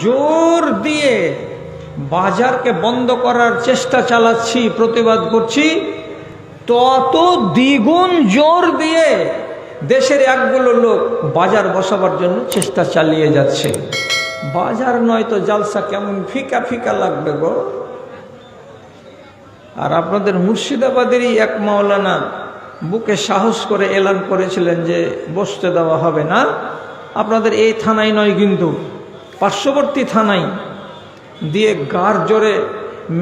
জোর দিয়ে বাজারকে বন্ধ করার চেষ্টা চালাচ্ছি, প্রতিবাদ করছি, তত দ্বিগুণ জোর দিয়ে দেশের একগুলো লোক বাজার বসাবার জন্য চেষ্টা চালিয়ে যাচ্ছে। বাজার নয় তো জালসা কেমন ফিকা ফিকা লাগবে গো। আর আপনাদের মুর্শিদাবাদেরই এক মাওলানা বুকে সাহস করে এলান করেছিলেন যে বসতে দেওয়া হবে না। আপনাদের এই থানায় নয়, কিন্তু পার্শ্ববর্তী থানায় দিয়ে গার জোরে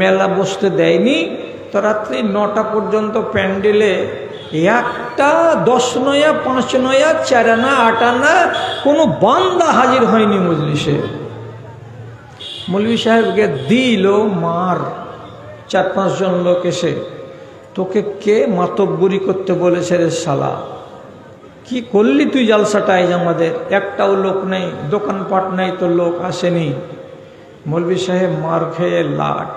মেলা বসতে দেয়নি। তো রাত্রি 9টা পর্যন্ত প্যান্ডেলে একটা 10 নয়া 5 নয়া 4 আনা 8 আনা কোনো বান্দা হাজির হয়নি মজলিসে। মৌলভী সাহেবকে দিল মার, 4-5 জন লোক এসে, তোকে কে মাতব্বরি করতে বলেছে রে শালা, কি করলি তুই জালসাটায়? আমাদের একটাও লোক নেই, দোকানপাট নেই, তো লোক আসেনি। মৌলভী সাহেব মার খেয়ে লাট।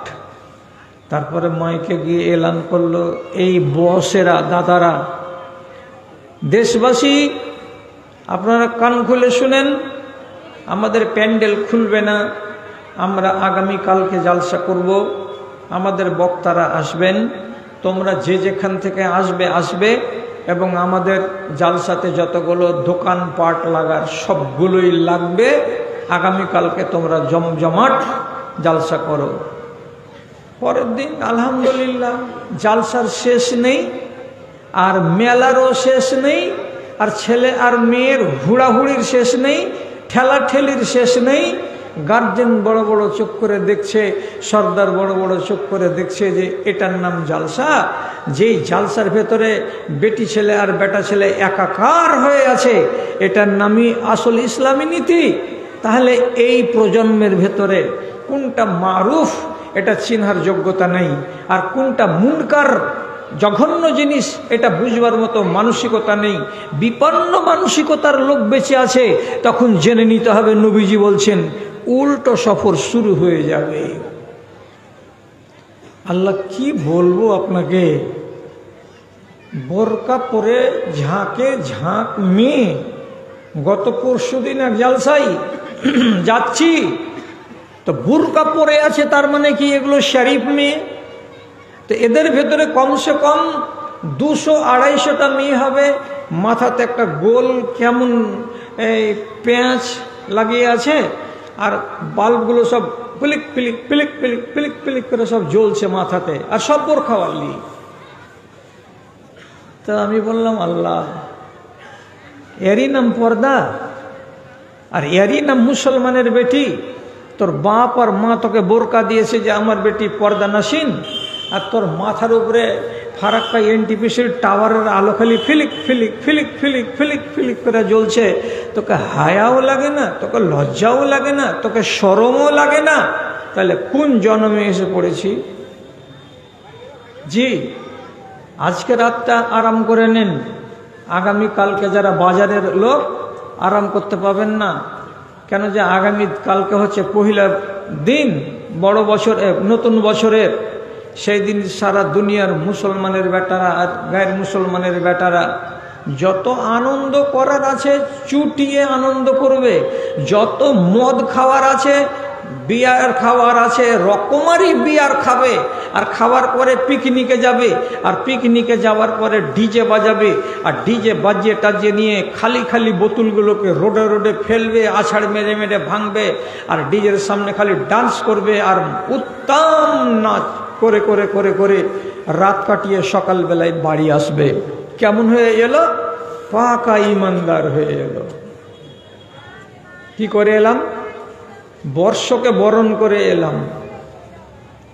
তারপরে মাইকে গিয়ে এলান করলো, এই বসেরা, দাদারা, দেশবাসী আপনারা কান খুলে শুনেন, আমাদের প্যান্ডেল খুলবে না, আমরা আগামী কালকে জালসা করব, আমাদের বক্তারা আসবেন, তোমরা যে যেখান থেকে আসবে এবং আমাদের জালসাতে যতগুলো দোকানপাট লাগার সবগুলোই লাগবে। আগামীকালকে তোমরা জমজমাট জালসা করো। পরের দিন আলহামদুলিল্লাহ জালসার শেষ নেই, আর মেলারও শেষ নেই, আর ছেলে আর মেয়ের হুড়াহুড়ির শেষ নেই, ঠেলাঠেলির শেষ নেই। গার্জেন বড় বড় চোখ করে দেখছে, সর্দার বড় বড় চোখ করে দেখছে যে এটার নাম জালসা। যেই জালসার ভেতরে বেটি ছেলে আর বেটা ছেলে একাকার হয়ে আছে, এটার নামই আসল ইসলামী নীতি। তাহলে এই প্রজন্মের ভেতরে কোনটা মারুফ এটা চিনহার যোগ্যতা নেই, আর কোনটা মুনকার জঘন্য জিনিস এটা বুঝবার মতো মানসিকতা নেই। বিপন্ন মানসিকতার লোক বেঁচে আছে, তখন জেনে নিতে হবে নবীজি বলছেন উল্টো সফর শুরু হয়ে যাবে। আল্লাহ কি বলবো আপনাকে, বোরকা পরে ঝাঁকে ঝাঁক মেয়ে। গত পরশুদিন এক জালসাই যাচ্ছি, তো বুরকা পরে আছে, তার মানে কি এগুলো শরীফ মেয়ে? তো এদের ভেতরে কমসে কম 200-250টা মেয়ে হবে, মাথাতে একটা গোল কেমন এই পেঁয়াজ লাগিয়ে আছে, আর বাল্বগুলো সব পিলিক পিলিক পিলিক পিলিক পিলিক পিলিক করে সব জ্বলছে মাথাতে, আর সব বোরখাওয়ালি। তো আমি বললাম আল্লাহ, এরই নাম পর্দা, আর এরই নাম মুসলমানের বেটি? তোর বাপ আর মা তোকে বোরকা দিয়েছে যে আমার বেটি পর্দা নাসিন, আর তোর মাথার উপরে ফারাক্কা এনটিপিসির টাওয়ারের আলো খালি ফিলিক ফিলিক ফিলিক ফিলিক ফিলিক ফিলিক করে জ্বলছে। তোকে হায়াও লাগে না, তোকে লজ্জাও লাগে না, তোকে শরমও লাগে না? তাহলে কোন জন্মে এসে পড়েছি? জি, আজকে রাতটা আরাম করে নেন, আগামী কালকে যারা বাজারের লোক আরাম করতে পাবেন না। কেন যে আগামী কালকে হচ্ছে পহিলা দিন বড় বছর, নতুন বছরের। সেই দিন সারা দুনিয়ার মুসলমানের বেটারা আর গায়ের মুসলমানের বেটারা যত আনন্দ করার আছে চুটিয়ে আনন্দ করবে, যত মদ খাওয়ার আছে, বিয়ার খাওয়ার আছে, রকমারি বিয়ার খাবে, আর খাওয়ার পরে পিকনিকে যাবে, আর পিকনিকে যাওয়ার পরে ডিজে বাজাবে, আর ডিজে বাজিয়ে টাজিয়ে নিয়ে খালি খালি বোতলগুলোকে রোডে রোডে ফেলবে, আছাড় মেরে মেরে ভাঙবে, আর ডিজের সামনে খালি ডান্স করবে, আর উত্তম নাচ করে করে করে করে রাত কাটিয়ে সকালবেলায় বাড়ি আসবে। কেমন হয়ে এলো? পাকা ইমানদার হয়ে এলো। কি করে এলাম? বর্ষকে বরণ করে এলাম।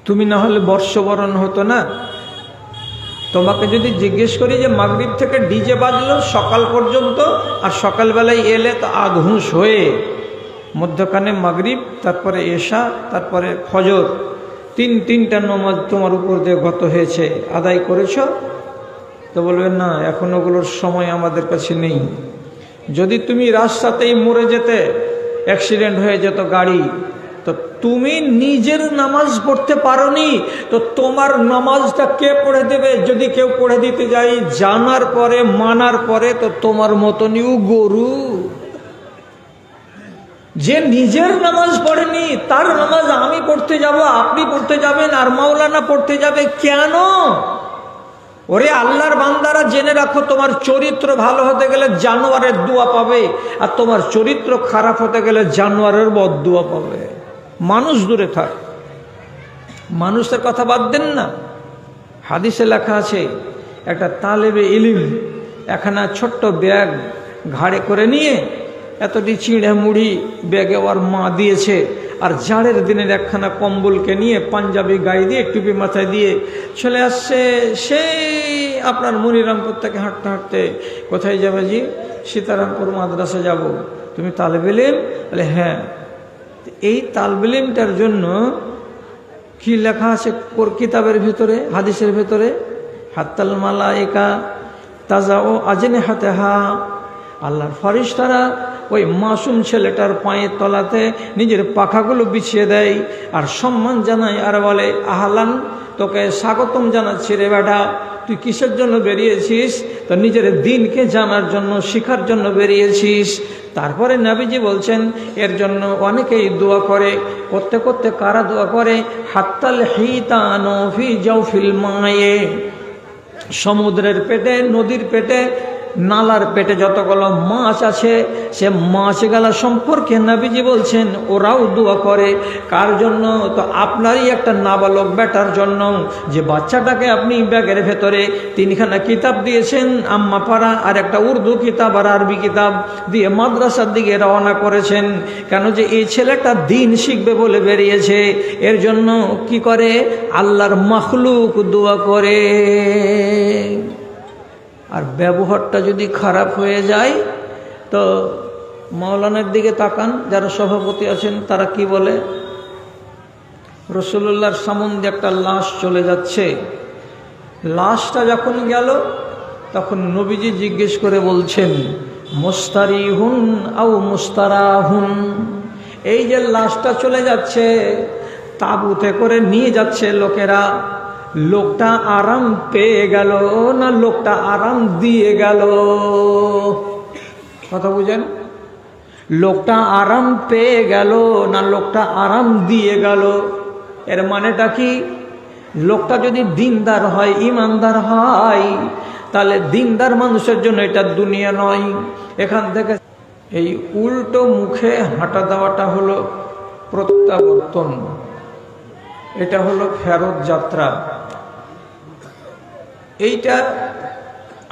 তুমি না হলে বর্ষ বরণ হতো না। তোমাকে যদি জিজ্ঞেস করি যে মাগরিব থেকে ডিজে বাজলো সকাল পর্যন্ত, আর সকালবেলায় এলে তো আধহুঁস হয়ে, মধ্যখানে মাগরিব, তারপরে এশা, তারপরে ফজর, তিনটা নামাজ তোমার উপর দিয়ে গত হয়েছে, আদায় করেছ? তো বলবে না, এখন ওগুলোর সময় আমাদের কাছে নেই। যদি তুমি রাস্তাতেই মরে যেতে, অ্যাক্সিডেন্ট হয়ে যেত গাড়ি, তো তুমি নিজের নামাজ পড়তে পারোনি, তো তোমার নামাজটা কে পড়ে দেবে? যদি কেউ পড়ে দিতে যায় জানার পরে, মানার পরে, তো তোমার মতনই গরু। যে নিজের নামাজ পড়েনি তার নামাজ আমি পড়তে যাব, আপনি পড়তে যাবেন, আর মাওলানা পড়তে যাবে কেন? ওরে আল্লাহর বান্দারা, জেনে রাখো, তোমার চরিত্র ভালো হতে গেলে জানোয়ারের দোয়া পাবে, আর তোমার চরিত্র খারাপ হতে গেলে জানোয়ারের বদদোয়া পাবে। মানুষ দূরে থাক, মানুষের কথা বাদ দেন না। হাদিসে লেখা আছে, একটা তালেবে ইলিম একখানা ছোট্ট ব্যাগ ঘাড়ে করে নিয়ে, এতটি চিড়ে মুড়ি ব্যাগে ওর মা দিয়েছে, আর জাড়ের দিনের একখানা কম্বলকে নিয়ে পাঞ্জাবি গায়ে দিয়ে টুপি মাথায় দিয়ে চলে আসছে সেই আপনার মনিরামপুর থেকে হাঁটতে হাঁটতে। কোথায় যাবে জি? সীতারামপুর মাদ্রাসা যাব। তুমি তালেবে ইলিম? বলে হ্যাঁ। এই তালেবে ইলিমটার জন্য কি লেখা আছে কিতাবের ভিতরে, হাদিসের ভিতরে? হাত্তাল মালায়েকা তাজাও আজনিহাতাহা, আল্লাহর ফেরেশতারা ওই মাসুম ছেলেটার পায়ের তলাতে নিজের পাখাগুলো বিছিয়ে দেয় আর সম্মান জানায়, আর বলে আহলান, তোকে স্বাগতম জানাচ্ছি রে বেটা, তুই কিসের জন্য বেরিয়েছিস? তো নিজের দিনকে জানার জন্য, শিখার জন্য বেরিয়েছিস। তারপরে নবীজি বলছেন এর জন্য অনেকেই দোয়া করে। করতে করতে কারা দোয়া করে? হাত্তাল হিতানো ফি জাওফিল মায়ে, সমুদ্রের পেটে, নদীর পেটে, নালার পেটে যতগুলো মাছ আছে, সে মাছগুলা সম্পর্কে নবীজি বলছেন ওরাও দোয়া করে। কার জন্য? তো আপনারই একটা নাবালক বেটার জন্য, যে বাচ্চাটাকে আপনি ব্যাগের ভেতরে 3খানা কিতাব দিয়েছেন, আম্মা পাড়া আর একটা উর্দু কিতাব আর আরবি কিতাব দিয়ে মাদ্রাসার দিকে রওনা করেছেন। কেন? যে এই ছেলেটা দিন শিখবে বলে বেরিয়েছে। এর জন্য কি করে? আল্লাহর মাখলুক দোয়া করে। আর ব্যবহারটা যদি খারাপ হয়ে যায় তো মাওলানার দিকে তাকান, যারা সভাপতি আছেন তারা কি বলে? রাসূলুল্লাহর সম্বন্ধে একটা লাশ চলে যাচ্ছে, লাশটা যখন গেল তখন নবীজি জিজ্ঞেস করে বলছেন মুস্তারিহুন আও মুস্তারাহুন, এই যে লাশটা চলে যাচ্ছে তাঁবুতে করে নিয়ে যাচ্ছে লোকেরা, লোকটা আরাম পেয়ে গেল না লোকটা আরাম দিয়ে গেল? কথা বুঝেন? লোকটা আরাম পেয়ে গেল না লোকটা আরাম দিয়ে গেল? এর মানেটা কি? লোকটা যদি দিনদার হয়, ইমানদার হয়, তাহলে দিনদার মানুষের জন্য এটা দুনিয়া নয়। এখান থেকে এই উল্টো মুখে হাঁটা দেওয়াটা হলো প্রত্যাবর্তন, এটা হলো ফেরত যাত্রা। এইটা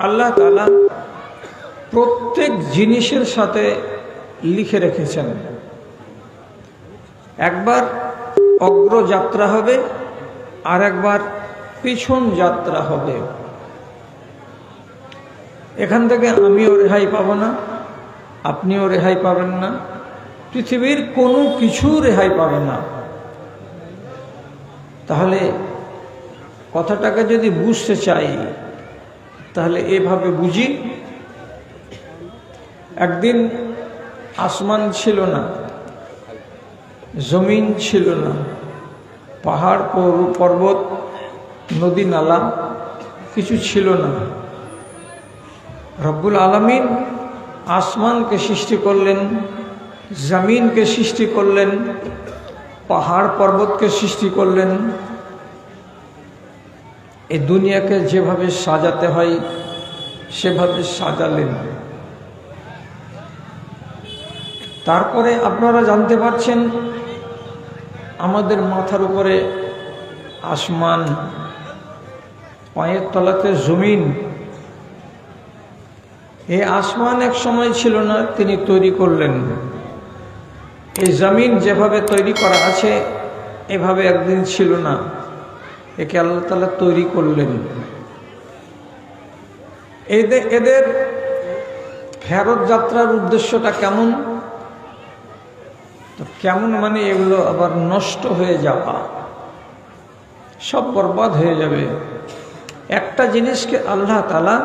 আল্লাহ তাআলা প্রত্যেক জিনিসের সাথে লিখে রেখেছেন। একবার অগ্রযাত্রা হবে, আর একবার পিছন যাত্রা হবে। এখান থেকে আমিও রেহাই পাব না, আপনিও রেহাই পাবেন না, পৃথিবীর কোনো কিছু রেহাই পাবে না। তাহলে কথাটাকে যদি বুঝতে চাই তাহলে এভাবে বুঝি। একদিন আসমান ছিল না, জমিন ছিল না, পাহাড় পর্বত নদী নালা কিছু ছিল না। রব্বুল আলামিন আসমানকে সৃষ্টি করলেন, জমিনকে সৃষ্টি করলেন, পাহাড় পর্বতকে সৃষ্টি করলেন। এই দুনিয়াকে যেভাবে সাজাতে হয় সেভাবে সাজালেন। তারপরে আপনারা জানতে পারছেন আমাদের মাথার উপরে আসমান, পায়ের তলাতে জমিন। এই আসমান এক সময় ছিল না, তিনি তৈরি করলেন। এই জমিন যেভাবে তৈরি করা আছে এভাবে একদিন ছিল না, একে আল্লাহ তাআলা তৈরি করলেন। এদের ফেরত যাত্রার উদ্দেশ্যটা কেমন? তো কেমন মানে এগুলো আবার নষ্ট হয়ে যাওয়া, সব বরবাদ হয়ে যাবে। একটা জিনিসকে আল্লাহ তাআলা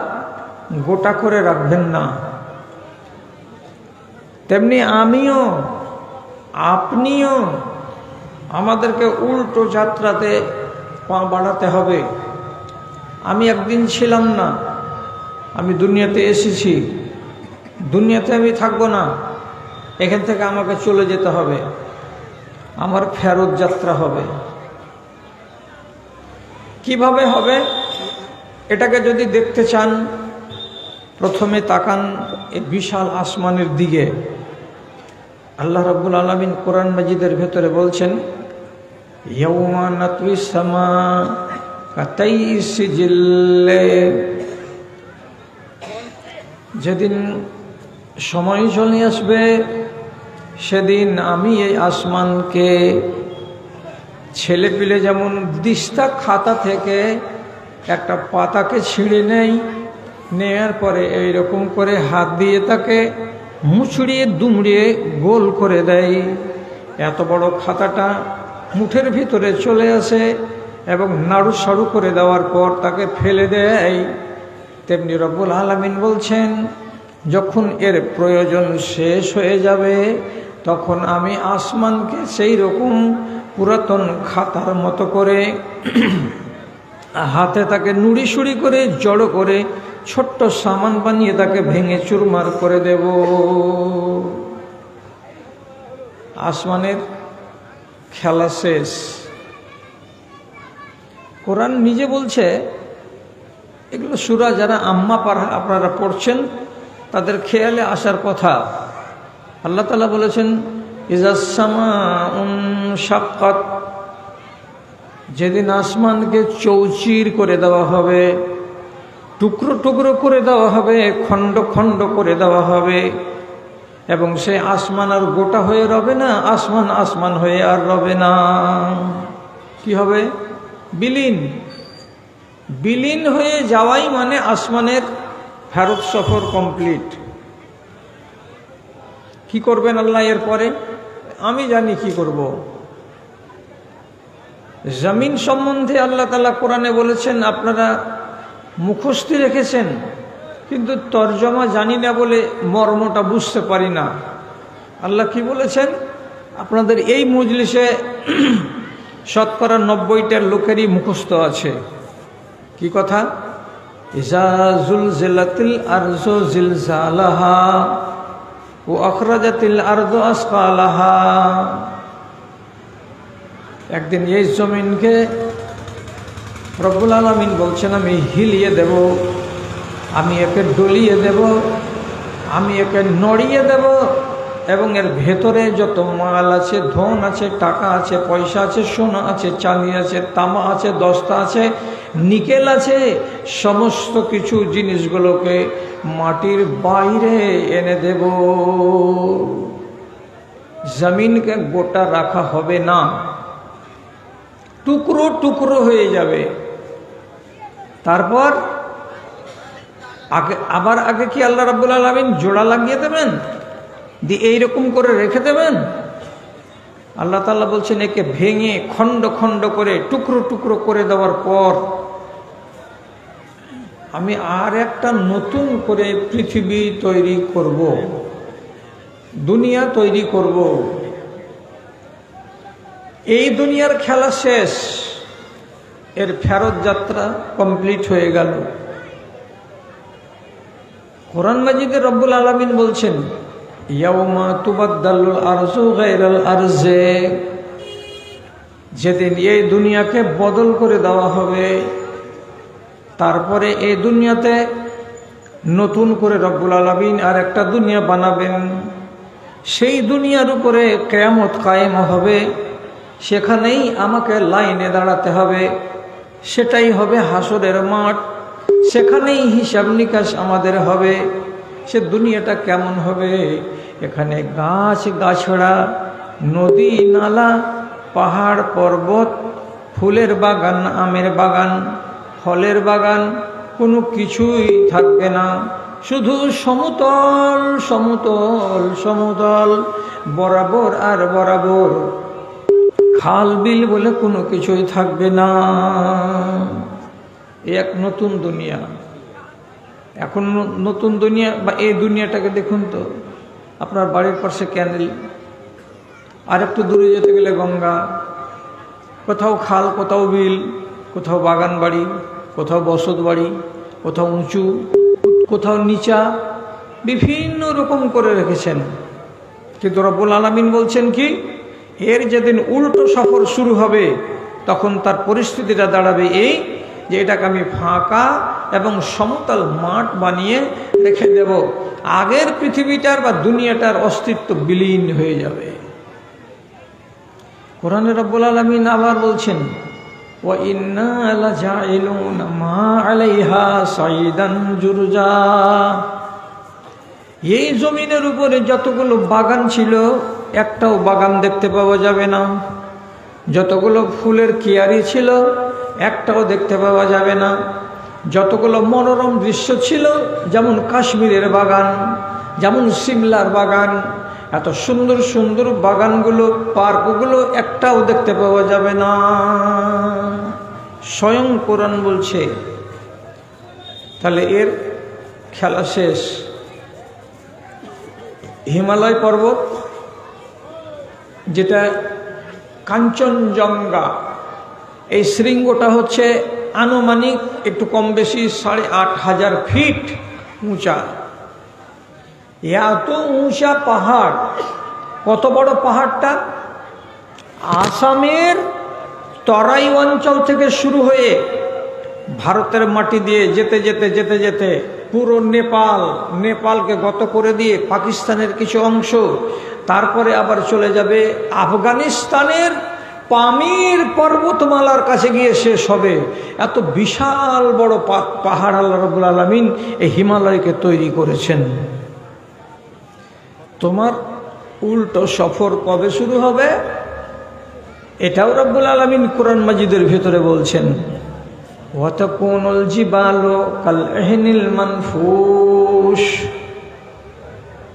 গোটা করে রাখবেন না। তেমনি আমিও, আপনিও আমাদেরকে উল্টো যাত্রাতে পা বাড়াতে হবে। আমি একদিন ছিলাম না, আমি দুনিয়াতে এসেছি, দুনিয়াতে আমি থাকবো না। এখান থেকে আমাকে চলে যেতে হবে, আমার ফেরত যাত্রা হবে। কিভাবে হবে এটাকে যদি দেখতে চান, প্রথমে তাকান এই বিশাল আসমানের দিকে। আল্লাহ রাব্বুল আলামিন কোরআন মাজিদের ভেতরে বলছেন, ইয়াউমা নাতউইস সামা কাতাইস সিজিল্লে, যেদিন সময় চলে আসবে সেদিন আমি এই আসমানকে ছেলে পিলে যেমন দিস্তা খাতা থেকে একটা পাতাকে ছিঁড়ে নেয়, নেয়ার পরে এইরকম করে হাত দিয়ে তাকে মুচড়িয়ে দুমড়িয়ে গোল করে দেয়, এত বড় খাতাটা মুঠের ভিতরে চলে আসে এবং নাড়ু সাড়ু করে দেওয়ার পর তাকে ফেলে দেয়। তেমনি রব্বুল আলামিন বলছেন, যখন এর প্রয়োজন শেষ হয়ে যাবে তখন আমি আসমানকে সেই রকম পুরাতন খাতার মতো করে হাতে তাকে নুড়ি সুড়ি করে জড়ো করে ছোট্ট সামান বানিয়ে তাকে ভেঙে চুরমার করে দেব। আসমানের খেলা শেষ। কোরআন নিজে বলছে, এগুলো সূরা যারা আম্মা আপনারা পড়ছেন তাদের খেয়ালে আসার কথা। আল্লাহ তাআলা বলেছেন, ইজাস সামাউন শাক্কাত, যেদিন আসমানকে চৌচির করে দেওয়া হবে, টুকরো টুকরো করে দেওয়া হবে, খণ্ড খণ্ড করে দেওয়া হবে, এবং সে আসমান আর গোটা হয়ে রবে না, আসমান আসমান হয়ে আর রবে না। কি হবে? বিলীন। বিলীন হয়ে যাওয়াই মানে আসমানের ফেরত সফর কমপ্লিট। কি করবেন আল্লাহ এরপরে? আমি জানি কি করব। জমিন সম্বন্ধে আল্লাহ তাআলা কোরআনে বলেছেন, আপনারা মুখস্থ রেখেছেন কিন্তু তরজমা জানি না বলে মর্মটা বুঝতে পারি না। আল্লাহ কি বলেছেন? আপনাদের এই মজলিসে শতকরা 90টার লোকেরই মুখস্থ আছে। কি কথা? ইজা জুলজিলাতিল আরজু জিলজালাহা ওয়া আখরাজাতিল আরদু আসকালাহা। একদিন এই জমিনকে রব্বুল আলামিন বলছেন, আমি হিলিয়ে দেব, আমি একে ডলিয়ে দেব, আমি একে নড়িয়ে দেব, এবং এর ভেতরে যত মাল আছে, ধন আছে, টাকা আছে, পয়সা আছে, সোনা আছে, চাঁদি আছে, তামা আছে, দস্তা আছে, নিকেল আছে, সমস্ত কিছু জিনিসগুলোকে মাটির বাইরে এনে দেব। জমিনকে গোটা রাখা হবে না, টুকরো টুকরো হয়ে যাবে। তারপর আগে কি আল্লাহ রাব্বুল আলামিন জোড়া লাগিয়ে দেবেন, দিয়ে এইরকম করে রেখে দেবেন? আল্লাহ তাআলা বলছেন, একে ভেঙে খণ্ড খণ্ড করে টুকরো টুকরো করে দেওয়ার পর আমি আর একটা নতুন করে পৃথিবী তৈরি করব, দুনিয়া তৈরি করব। এই দুনিয়ার খেলা শেষ, এর ফেরত যাত্রা কমপ্লিট হয়ে গেল। কোরআন মাজিদে রব্বুল আলামিন বলছেন, ইয়াউমা তুবাদদালুল আরজু গায়রাল আরজে, যেদিন এই দুনিয়াকে বদল করে দেওয়া হবে, তারপরে এই দুনিয়াতে নতুন করে রব্বুল আলামিন আর একটা দুনিয়া বানাবেন। সেই দুনিয়ার উপরে কিয়ামত কায়েম হবে, সেখানেই আমাকে লাইনে দাঁড়াতে হবে, সেটাই হবে হাসরের মাঠ, সেখানেই হিসাব নিকাশ আমাদের হবে। সে দুনিয়াটা কেমন হবে? এখানে গাছ গাছড়া, নদী নালা, পাহাড় পর্বত, ফুলের বাগান, আমের বাগান, ফলের বাগান, কোনো কিছুই থাকবে না। শুধু সমতল সমতল সমতল, বরাবর আর বরাবর, খাল বিল বলে কোনো কিছুই থাকবে না। এক নতুন দুনিয়া। এখন নতুন দুনিয়া বা এই দুনিয়াটাকে দেখুন তো, আপনার বাড়ির পাশে ক্যানেল, আর একটু দূরে যেতে গেলে গঙ্গা, কোথাও খাল, কোথাও বিল, কোথাও বাগান বাড়ি, কোথাও বসত বাড়ি, কোথাও উঁচু, কোথাও নিচা, বিভিন্ন রকম করে রেখেছেন। কিন্তু রব্বুল আলামিন বলছেন কি, এর যেদিন উল্টো সফর শুরু হবে তখন তার পরিস্থিতিটা দাঁড়াবে এই যে এটাকে আমি ফাঁকা এবং সমতল মাঠ বানিয়ে রেখে দেব। আগের পৃথিবীটার বা দুনিয়াটার অস্তিত্ব বিলীন হয়ে যাবে। কোরআনে রব্বুল আলামিন আবার বলছেন, ওয়া ইন্না লাজাইলুনা মা আলাইহা সাইদান জুরজা। এই জমিনের উপরে যতগুলো বাগান ছিল একটাও বাগান দেখতে পাওয়া যাবে না, যতগুলো ফুলের কিয়ারি ছিল একটাও দেখতে পাওয়া যাবে না, যতগুলো মনোরম দৃশ্য ছিল যেমন কাশ্মীরের বাগান, যেমন সিমলার বাগান, এত সুন্দর সুন্দর বাগানগুলো, পার্কগুলো একটাও দেখতে পাওয়া যাবে না। স্বয়ং কোরআন বলছে। তাহলে এর খেলা শেষ। হিমালয় পর্বত, যেটা কাঞ্চনজঙ্ঘা, এই শৃঙ্গটা হচ্ছে আনুমানিক একটু কম বেশি ৮,৫০০ ফিট উঁচা। এত উঁচা পাহাড়। কত বড় পাহাড়টা? আসামের তরাই অঞ্চল থেকে শুরু হয়ে ভারতের মাটি দিয়ে যেতে যেতে যেতে যেতে পুরো নেপালকে গত করে দিয়ে পাকিস্তানের কিছু অংশ, তারপরে আবার চলে যাবে আফগানিস্তানের পামির পর্বতমালার কাছে গিয়ে শেষ হবে। এত বিশাল বড় পাহাড় আল্লাহ রাব্বুল আলামিন এই হিমালয়কে তৈরি করেছেন। তোমার উল্টো সফর কবে শুরু হবে এটাও রাব্বুল আলামিন কোরআন মাজিদের ভিতরে বলছেন। ওয়াতাকুনুল জিবালু কাল ইহনিল মানফুশ।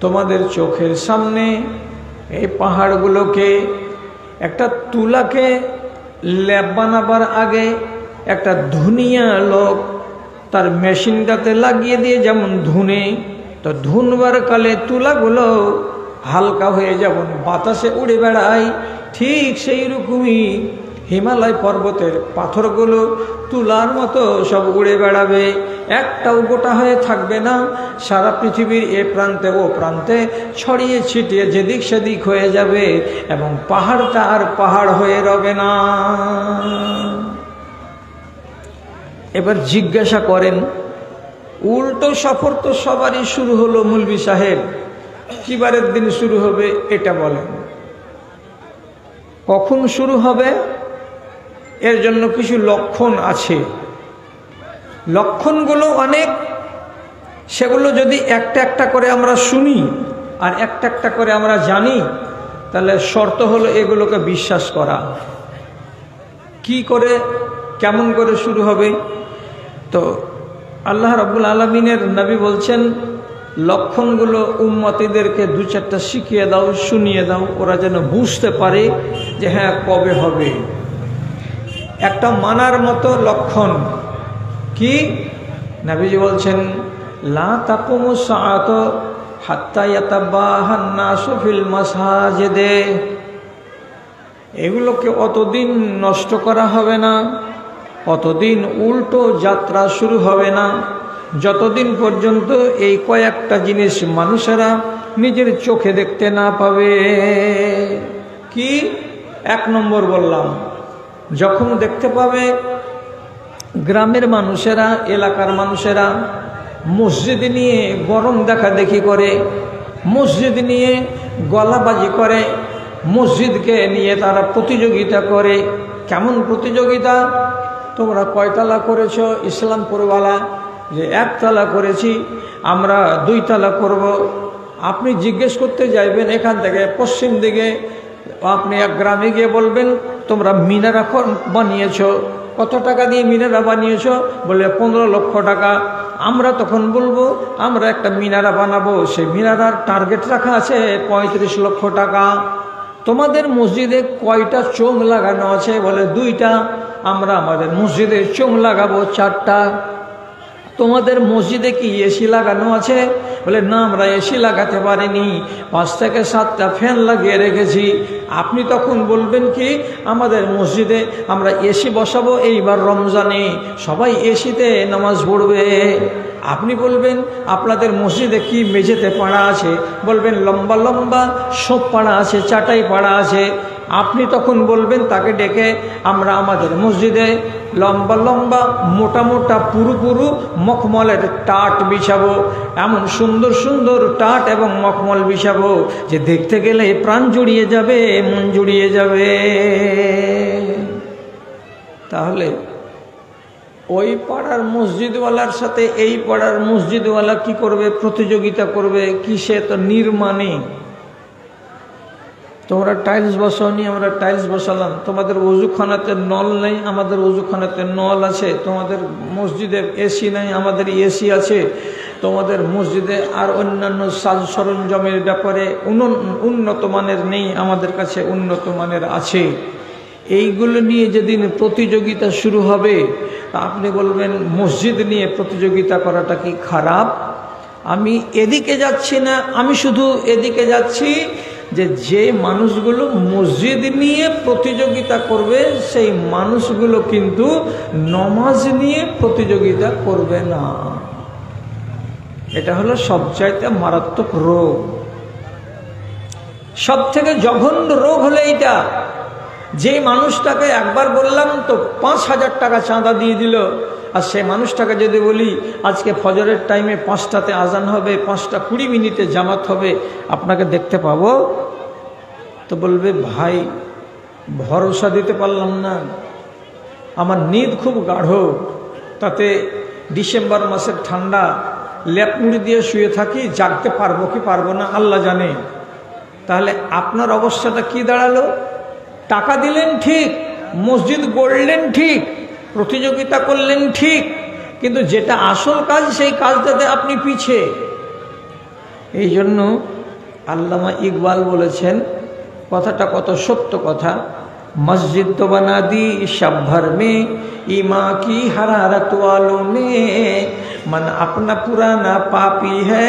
তোমাদের চোখের সামনে এই পাহাড়গুলোকে, একটা তুলাকে ল্যাব বানাবার আগে একটা ধুনিয়া লোক তার মেশিনটাতে লাগিয়ে দিয়ে যেমন ধুনে, তো ধুনবার কালে তুলাগুলো হালকা হয়ে যেমন বাতাসে উড়ে বেড়ায়, ঠিক সেই রকমই হিমালয় পর্বতের পাথরগুলো তুলার মতো সব উড়ে বেড়াবে, একটাও গোটা হয়ে থাকবে না। সারা পৃথিবীর এ প্রান্তে ও প্রান্তে ছড়িয়ে ছিটিয়ে যেদিক সেদিক হয়ে যাবে এবং পাহাড়টা আর পাহাড় হয়ে রবে না। এবার জিজ্ঞাসা করেন, উল্টো সফর তো সবারই শুরু হলো মৌলভী সাহেব, কি বারের দিন শুরু হবে এটা বলেন। কখন শুরু হবে? এর জন্য কিছু লক্ষণ আছে। লক্ষণগুলো অনেক, সেগুলো যদি একটা একটা করে আমরা শুনি আর একটা একটা করে আমরা জানি, তাহলে শর্ত হলো এগুলোকে বিশ্বাস করা। কি করে, কেমন করে শুরু হবে? তো আল্লাহ রাব্বুল আলামিনের নবী বলছেন, লক্ষণগুলো উম্মতীদেরকে দু চারটা শিখিয়ে দাও, শুনিয়ে দাও, ওরা যেন বুঝতে পারে যে হ্যাঁ কবে হবে। একটা মানার মতো লক্ষণ কি? নবীজি বলছেন, লা তাকুমু সাআতু হাত্তা ইয়াতাবাহান নাসু ফিল মাসাজিদে। এগুলোকে অতদিন নষ্ট করা হবে না, অতদিন উল্টো যাত্রা শুরু হবে না, যতদিন পর্যন্ত এই কয়েকটা জিনিস মানুষেরা নিজের চোখে দেখতে না পাবে। কি? 1 নম্বর বললাম, যখন দেখতে পাবে গ্রামের মানুষেরা, এলাকার মানুষেরা মসজিদ নিয়ে গরম দেখা দেখি করে, মসজিদ নিয়ে গলাবাজি করে, মসজিদকে নিয়ে তারা প্রতিযোগিতা করে। কেমন প্রতিযোগিতা? তোমরা কয়তলা করেছ? ইসলামপুরওয়ালা যে 1 তলা করেছি, আমরা 2 তলা করব। আপনি জিজ্ঞেস করতে যাইবেন এখান থেকে পশ্চিম দিকে, আপনি এক গ্রামে গিয়ে বলবেন তোমরা মিনারা বানিয়েছ, কত টাকা দিয়ে মিনারা বানিয়েছ? বলে 15 লক্ষ টাকা। আমরা তখন বলবো আমরা একটা মিনারা বানাবো, সেই মিনারার টার্গেট রাখা আছে 35 লক্ষ টাকা। তোমাদের মসজিদে কয়টা চোঙ লাগানো আছে? বলে 2টা। আমরা আমাদের মসজিদে চোঙ লাগাবো 4টা। তোমাদের মসজিদে কি এসি লাগানো আছে? বলে না, আমরা এসি লাগাতে পারিনি, 5 থেকে 7টা ফ্যান লাগিয়ে রেখেছি। আপনি তখন বলবেন কি, আমাদের মসজিদে আমরা এসি বসাবো, এইবার রমজানে সবাই এসিতে নামাজ পড়বে। আপনি বলবেন আপনাদের মসজিদে কি মেঝেতে পাড়া আছে? বলবেন লম্বা লম্বা সোপ পাড়া আছে, চাটাই পাড়া আছে। আপনি তখন বলবেন তাকে ডেকে, আমরা আমাদের মসজিদে লম্বা লম্বা মোটা মোটা পুরু পুরু মখমলের টাট বিছাবো, এমন সুন্দর সুন্দর টাট এবং মখমল বিছাবো যে দেখতে গেলে প্রাণ জুড়িয়ে যাবে, মন জুড়িয়ে যাবে। তাহলে ওই পাড়ার মসজিদওয়ালার সাথে এই পাড়ার মসজিদওয়ালা কি করবে? প্রতিযোগিতা করবে। কিসে? তো নির্মাণে। তোমরা টাইলস বসাওনি, আমরা টাইলস বসালাম। তোমাদের ওযুখানাতে নল নেই, আমাদের ওযুখানাতে নল আছে। তোমাদের মসজিদে এসি নেই, আমাদের এসি আছে। তোমাদের মসজিদে আর অন্যান্য সাজ সরঞ্জামের ব্যাপারে উন্নত মানের নেই, আমাদের কাছে উন্নত মানের আছে। এইগুলো নিয়ে যেদিন প্রতিযোগিতা শুরু হবে, আপনি বলবেন মসজিদ নিয়ে প্রতিযোগিতা করাটা কি খারাপ? আমি এদিকে যাচ্ছি না, আমি শুধু এদিকে যাচ্ছি যে মানুষগুলো মসজিদ নিয়ে প্রতিযোগিতা করবে সেই মানুষগুলো কিন্তু নমাজ নিয়ে প্রতিযোগিতা করবে না। এটা হলো সবচাইতে মারাত্মক রোগ। সব থেকে জঘন্য রোগ হলো এইটা, যে মানুষটাকে একবার বললাম তো 5,000 টাকা চাঁদা দিয়ে দিল, আর সে মানুষটাকে যদি বলি আজকে ফজরের টাইমে 5টাতে আজান হবে, 5:20 জামাত হবে, আপনাকে দেখতে পাবো, তো বলবে ভাই ভরসা দিতে পারলাম না, আমার নিদ খুব গাঢ়, তাতে ডিসেম্বর মাসের ঠান্ডা, লেপ মুড়ি দিয়ে শুয়ে থাকি, জাগতে পারবো কি পারবো না আল্লাহ জানে। তাহলে আপনার অবস্থাটা কি দাঁড়ালো? টাকা দিলেন ঠিক, মসজিদ গড়লেন ঠিক, প্রতিযোগিতা করলেন ঠিক, কিন্তু যেটা আসল কাজ সেই কাজটাতে আপনি পিছে। এই জন্য আল্লামা ইকবাল বলেছেন, কথাটা কত সত্য কথা, মসজিদ তো বানা দি সব ভর মে ইমা কি हरारत वालों ने मन अपना पुराना पापी है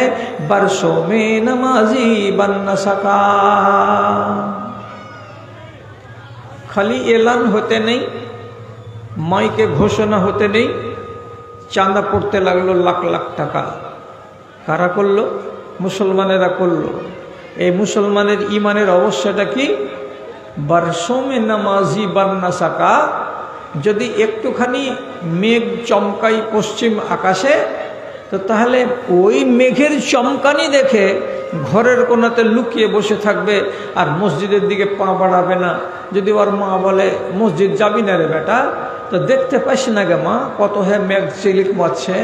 बरसों में नमाजी बन न सका। খালি এলান হতে নেই, মাইকে ঘোষণা হতে নেই, চাঁদা পড়তে লাগলো লাখ লাখ টাকা। কারা করলো? মুসলমানেরা করলো। এই মুসলমানের ইমানের অবস্থাটা কি? বারসোমে নামাজি বান্না সাকা। যদি একটুখানি মেঘ চমকাই পশ্চিম আকাশে, তো তাহলে ওই মেঘের চমকানি দেখে ঘরের কোনাতে লুকিয়ে বসে থাকবে আর মসজিদের দিকে পা বাড়াবে না। যদি ওর মা বলে মসজিদ যাবি না রে বেটা, তো দেখতে পাইস না গে মা কত মেঘ চিলিক মারছে,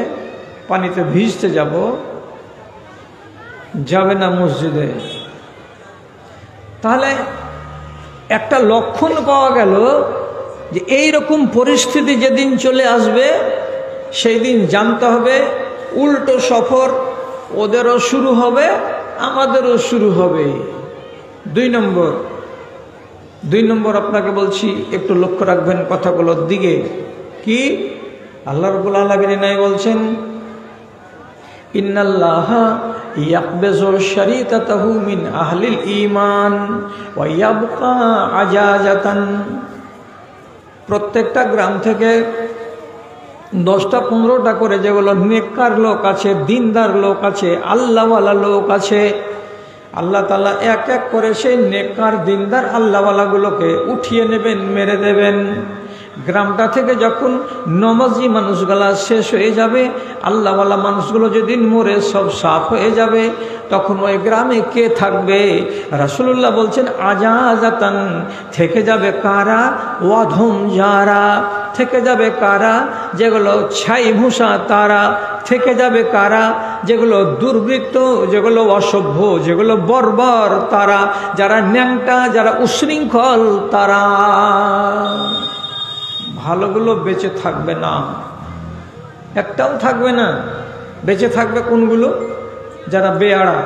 পানিতে ভিজতে যাব, যাবে না মসজিদে। তাহলে একটা লক্ষণ পাওয়া গেল যে এই রকম পরিস্থিতি যেদিন চলে আসবে সেই দিন জানতে হবে উল্টো সফর ওদেরও শুরু হবে, আমাদেরও শুরু হবে। 2 নম্বর আপনাকে বলছি, একটু লক্ষ্য রাখবেন কথাগুলোর দিকে। কি আল্লাহ রাব্বুল আলামিন নাই বলছেন, ইন্নাল্লাহা ইয়াকবিজু শারীতাতাহু মিন আহলিল ঈমান ওয়া ইয়াবকা আজাজাতান। প্রত্যেকটা গ্রাম থেকে 10টা 15টা করে যেগুলো নেককার লোক আছে, দিনদার লোক আছে, আল্লাহওয়ালা লোক আছে, আল্লাহ তাআলা এক এক করে সেই নেককার দিনদার আল্লাহওয়ালাগুলোকে উঠিয়ে নেবেন, মেরে দেবেন। গ্রামটা থেকে যখন নমাজি মানুষগুলা শেষ হয়ে যাবে, আল্লাহওয়ালা মানুষগুলো যেদিন মরে সব সাফ হয়ে যাবে, তখন ওই গ্রামে কে থাকবে? রাসূলুল্লাহ বলছেন আজাজাতান, থেকে যাবে কারা? ওয়াধম যারা, থেকে যাবে কারা? যেগুলো ছাই ভূষা তারা, থেকে যাবে কারা? যেগুলো দুর্বৃত্ত, যেগুলো অসভ্য, যেগুলো বর্বর তারা, যারা ন্যাংটা, যারা উশৃঙ্খল তারা। ভালোগুলো বেঁচে থাকবে না, একটাও থাকবে না। বেঁচে থাকবে কোনগুলো? যারা বেয়াড়া,